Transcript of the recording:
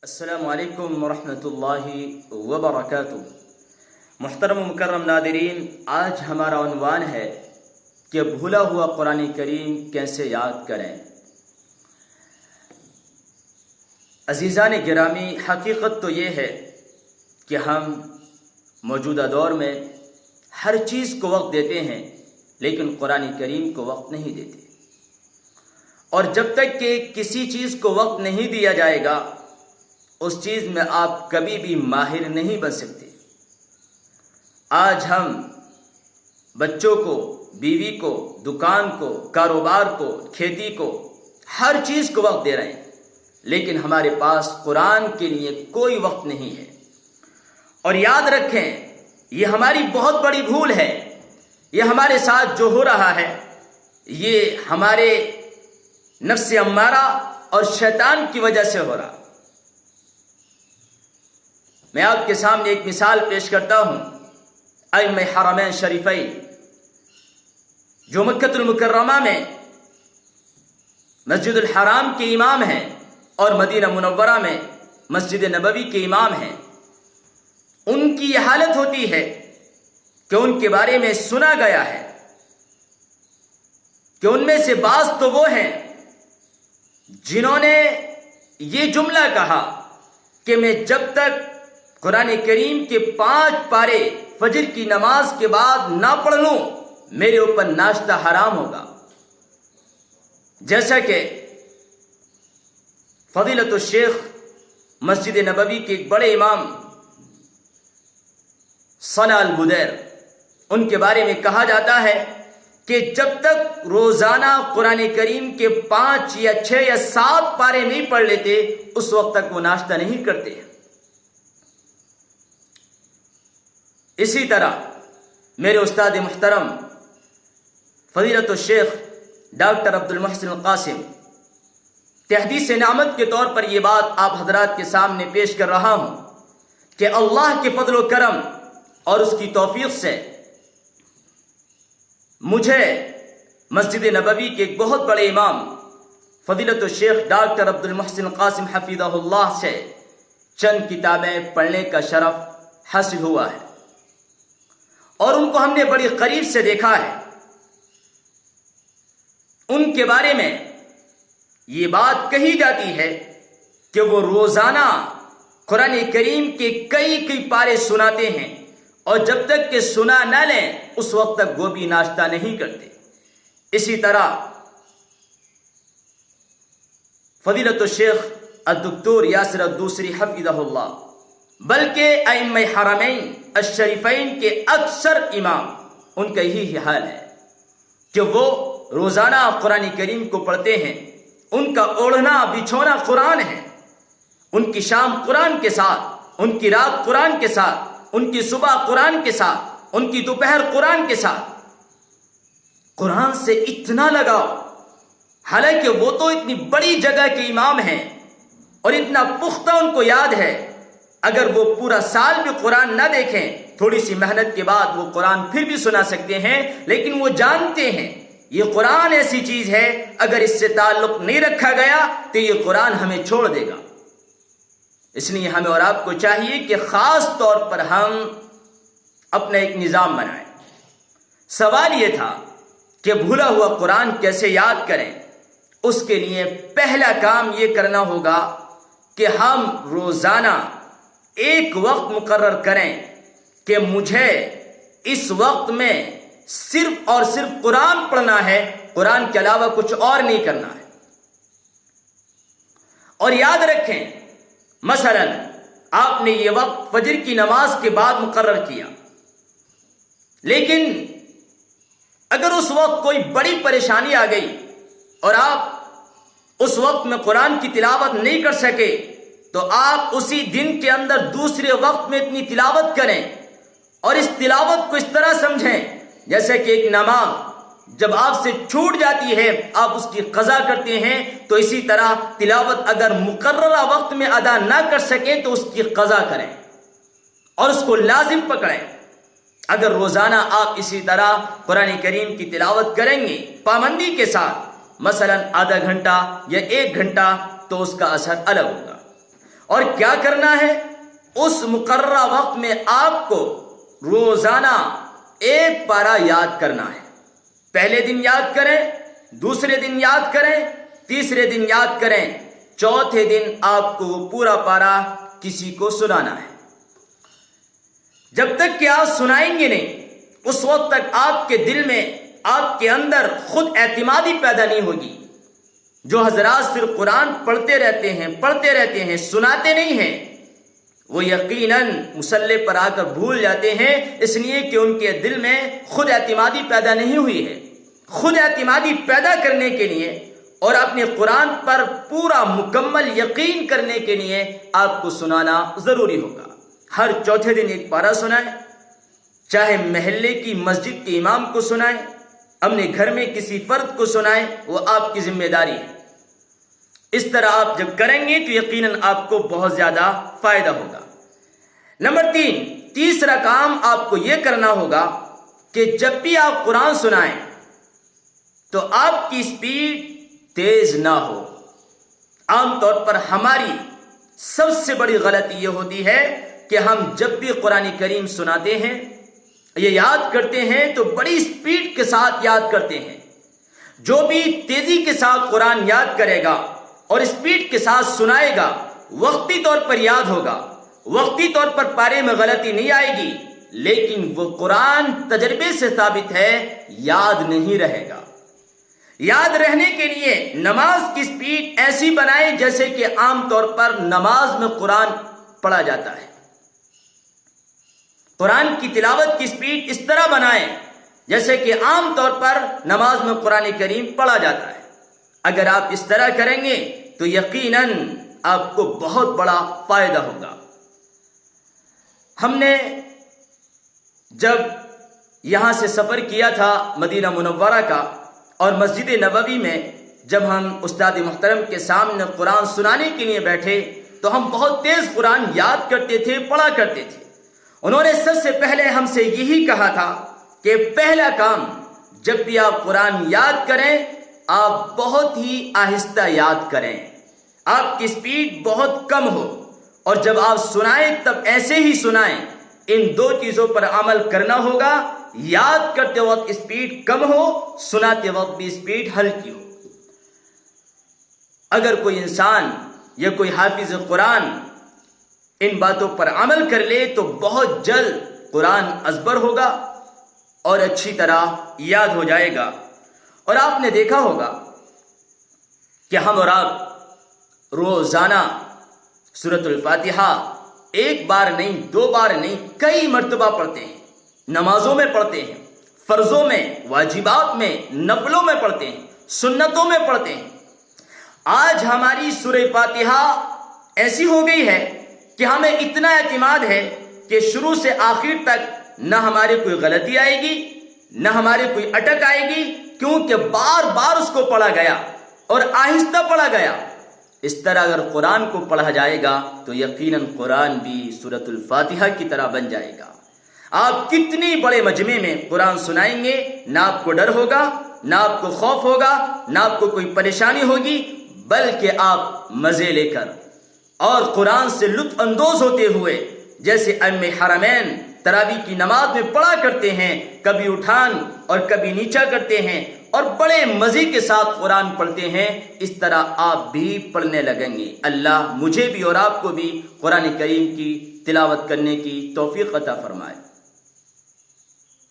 السلام علیکم ورحمۃ اللہ وبرکاتہ۔ محترم و مکرم ناظرین، آج ہمارا عنوان ہے کہ بھولا ہوا قرآن کریم کیسے یاد کریں۔ عزیزان گرامی، حقیقت تو یہ ہے کہ ہم موجودہ دور میں ہر چیز کو وقت دیتے ہیں، لیکن قرآن کریم کو وقت نہیں دیتے، اور جب تک کہ کسی چیز کو وقت نہیں دیا جائے گا اس چیز میں آپ کبھی بھی ماہر نہیں بن سکتے۔ آج ہم بچوں کو، بیوی کو، دکان کو، کاروبار کو، کھیتی کو، ہر چیز کو وقت دے رہے ہیں، لیکن ہمارے پاس قرآن کے لیے کوئی وقت نہیں ہے۔ اور یاد رکھیں، یہ ہماری بہت بڑی بھول ہے۔ یہ ہمارے ساتھ جو ہو رہا ہے، یہ ہمارے نفس امارہ اور شیطان کی وجہ سے ہو رہا۔ میں آپ کے سامنے ایک مثال پیش کرتا ہوں۔ ائمہ حرمین شریفین جو مکۃ المکرمہ میں مسجد الحرام کے امام ہیں اور مدینہ منورہ میں مسجد نبوی کے امام ہیں، ان کی یہ حالت ہوتی ہے کہ ان کے بارے میں سنا گیا ہے کہ ان میں سے بعض تو وہ ہیں جنہوں نے یہ جملہ کہا کہ میں جب تک قرآن کریم کے 5 پارے فجر کی نماز کے بعد نہ پڑھ لوں، میرے اوپر ناشتہ حرام ہوگا۔ جیسا کہ فضیلت الشیخ مسجد نبوی کے ایک بڑے امام ثنا البدیر، ان کے بارے میں کہا جاتا ہے کہ جب تک روزانہ قرآن کریم کے 5 یا 6 یا 7 پارے نہیں پڑھ لیتے، اس وقت تک وہ ناشتہ نہیں کرتے۔ اسی طرح میرے استاد محترم فضیلت الشیخ ڈاکٹر عبد المحسن القاسم، تحدیث نعمت کے طور پر یہ بات آپ حضرات کے سامنے پیش کر رہا ہوں کہ اللہ کے فضل و کرم اور اس کی توفیق سے مجھے مسجد نبوی کے ایک بہت بڑے امام فضیلت الشیخ ڈاکٹر عبد المحسن القاسم حفظہ اللہ سے چند کتابیں پڑھنے کا شرف حاصل ہوا ہے، اور ان کو ہم نے بڑی قریب سے دیکھا ہے۔ ان کے بارے میں یہ بات کہی جاتی ہے کہ وہ روزانہ قرآن کریم کے کئی پارے سناتے ہیں، اور جب تک کہ سنا نہ لیں اس وقت تک وہ بھی ناشتہ نہیں کرتے۔ اسی طرح فضیلت الشیخ الدکتور یاسر الدوسری حفظہ اللہ، بلکہ ائمہ حرمین الشریفین کے اکثر امام، ان کا یہی حال ہے کہ وہ روزانہ قرآن کریم کو پڑھتے ہیں۔ ان کا اوڑھنا بچھونا قرآن ہے، ان کی شام قرآن کے ساتھ، ان کی رات قرآن کے ساتھ، ان کی صبح قرآن کے ساتھ، ان کی دوپہر قرآن کے ساتھ۔ قرآن سے اتنا لگاؤ، حالانکہ وہ تو اتنی بڑی جگہ کے امام ہیں اور اتنا پختہ ان کو یاد ہے، اگر وہ پورا سال بھی قرآن نہ دیکھیں، تھوڑی سی محنت کے بعد وہ قرآن پھر بھی سنا سکتے ہیں، لیکن وہ جانتے ہیں یہ قرآن ایسی چیز ہے، اگر اس سے تعلق نہیں رکھا گیا تو یہ قرآن ہمیں چھوڑ دے گا۔ اس لیے ہمیں اور آپ کو چاہیے کہ خاص طور پر ہم اپنا ایک نظام بنائیں۔ سوال یہ تھا کہ بھولا ہوا قرآن کیسے یاد کریں۔ اس کے لیے پہلا کام یہ کرنا ہوگا کہ ہم روزانہ ایک وقت مقرر کریں کہ مجھے اس وقت میں صرف اور صرف قرآن پڑھنا ہے، قرآن کے علاوہ کچھ اور نہیں کرنا ہے۔ اور یاد رکھیں، مثلا آپ نے یہ وقت فجر کی نماز کے بعد مقرر کیا، لیکن اگر اس وقت کوئی بڑی پریشانی آ گئی اور آپ اس وقت میں قرآن کی تلاوت نہیں کر سکے، تو آپ اسی دن کے اندر دوسرے وقت میں اتنی تلاوت کریں، اور اس تلاوت کو اس طرح سمجھیں جیسے کہ ایک نماز جب آپ سے چھوٹ جاتی ہے آپ اس کی قضا کرتے ہیں، تو اسی طرح تلاوت اگر مقررہ وقت میں ادا نہ کر سکیں تو اس کی قضا کریں اور اس کو لازم پکڑیں۔ اگر روزانہ آپ اسی طرح قرآن کریم کی تلاوت کریں گے پابندی کے ساتھ، مثلا آدھا گھنٹہ یا 1 گھنٹہ، تو اس کا اثر الگ ہوگا۔ اور کیا کرنا ہے؟ اس مقررہ وقت میں آپ کو روزانہ ایک پارہ یاد کرنا ہے۔ پہلے دن یاد کریں، دوسرے دن یاد کریں، تیسرے دن یاد کریں، چوتھے دن آپ کو وہ پورا پارہ کسی کو سنانا ہے۔ جب تک کہ آپ سنائیں گے نہیں، اس وقت تک آپ کے دل میں، آپ کے اندر خود اعتمادی پیدا نہیں ہوگی۔ جو حضرات صرف قرآن پڑھتے رہتے ہیں، سناتے نہیں ہیں، وہ یقیناً مصلی پر آ کر بھول جاتے ہیں، اس لیے کہ ان کے دل میں خود اعتمادی پیدا نہیں ہوئی ہے۔ خود اعتمادی پیدا کرنے کے لیے اور اپنے قرآن پر پورا مکمل یقین کرنے کے لیے آپ کو سنانا ضروری ہوگا۔ ہر چوتھے دن ایک پارہ سنائیں، چاہے محلے کی مسجد کے امام کو سنائیں، اپنے گھر میں کسی فرد کو سنائیں، وہ آپ کی ذمہ داری ہے۔ اس طرح آپ جب کریں گے تو یقیناً آپ کو بہت زیادہ فائدہ ہوگا۔ نمبر 3، تیسرا کام آپ کو یہ کرنا ہوگا کہ جب بھی آپ قرآن سنائیں تو آپ کی سپیڈ تیز نہ ہو۔ عام طور پر ہماری سب سے بڑی غلطی یہ ہوتی ہے کہ ہم جب بھی قرآن کریم سناتے ہیں، یہ یاد کرتے ہیں تو بڑی سپیڈ کے ساتھ یاد کرتے ہیں۔ جو بھی تیزی کے ساتھ قرآن یاد کرے گا اور سپیڈ کے ساتھ سنائے گا، وقتی طور پر یاد ہوگا، وقتی طور پر پارے میں غلطی نہیں آئے گی، لیکن وہ قرآن تجربے سے ثابت ہے یاد نہیں رہے گا۔ یاد رہنے کے لیے نماز کی سپیڈ ایسی بنائیں جیسے کہ عام طور پر نماز میں قرآن پڑھا جاتا ہے۔ قرآن کی تلاوت کی سپیڈ اس طرح بنائیں جیسے کہ عام طور پر نماز میں قرآن کریم پڑھا جاتا ہے۔ اگر آپ اس طرح کریں گے تو یقیناً آپ کو بہت بڑا فائدہ ہوگا۔ ہم نے جب یہاں سے سفر کیا تھا مدینہ منورہ کا، اور مسجد نبوی میں جب ہم استاد محترم کے سامنے قرآن سنانے کے لیے بیٹھے تو ہم بہت تیز قرآن یاد کرتے تھے، پڑھا کرتے تھے۔ انہوں نے سب سے پہلے ہم سے یہی کہا تھا کہ پہلا کام، جب بھی آپ قرآن یاد کریں آپ بہت ہی آہستہ یاد کریں، آپ کی سپیڈ بہت کم ہو، اور جب آپ سنائیں تب ایسے ہی سنائیں۔ ان دو چیزوں پر عمل کرنا ہوگا، یاد کرتے وقت سپیڈ کم ہو، سناتے وقت بھی سپیڈ ہلکی ہو۔ اگر کوئی انسان یا کوئی حافظ قرآن ان باتوں پر عمل کر لے تو بہت جلد قرآن ازبر ہوگا اور اچھی طرح یاد ہو جائے گا۔ اور آپ نے دیکھا ہوگا کہ ہم اور آپ روزانہ سورۃ الفاتحہ ایک بار نہیں، 2 بار نہیں، کئی مرتبہ پڑھتے ہیں۔ نمازوں میں پڑھتے ہیں، فرضوں میں، واجبات میں، نفلوں میں پڑھتے ہیں، سنتوں میں پڑھتے ہیں۔ آج ہماری سورہ فاتحہ ایسی ہو گئی ہے کہ ہمیں اتنا اعتماد ہے کہ شروع سے آخر تک نہ ہمارے کوئی غلطی آئے گی، نہ ہمارے کوئی اٹک آئے گی، کیونکہ بار بار اس کو پڑھا گیا اور آہستہ پڑھا گیا۔ اس طرح اگر قرآن کو پڑھا جائے گا تو یقیناً قرآن بھی سورۃ الفاتحہ کی طرح بن جائے گا۔ آپ کتنی بڑے مجمع میں قرآن سنائیں گے، نہ آپ کو ڈر ہوگا، نہ آپ کو خوف ہوگا، نہ آپ کو کوئی پریشانی ہوگی، بلکہ آپ مزے لے کر اور قرآن سے لطف اندوز ہوتے ہوئے، جیسے ائمہ حرمین تراویح کی نماز میں پڑھا کرتے ہیں، کبھی اٹھان اور کبھی نیچا کرتے ہیں اور بڑے مزے کے ساتھ قرآن پڑھتے ہیں، اس طرح آپ بھی پڑھنے لگیں گے۔ اللہ مجھے بھی اور آپ کو بھی قرآن کریم کی تلاوت کرنے کی توفیق عطا فرمائے۔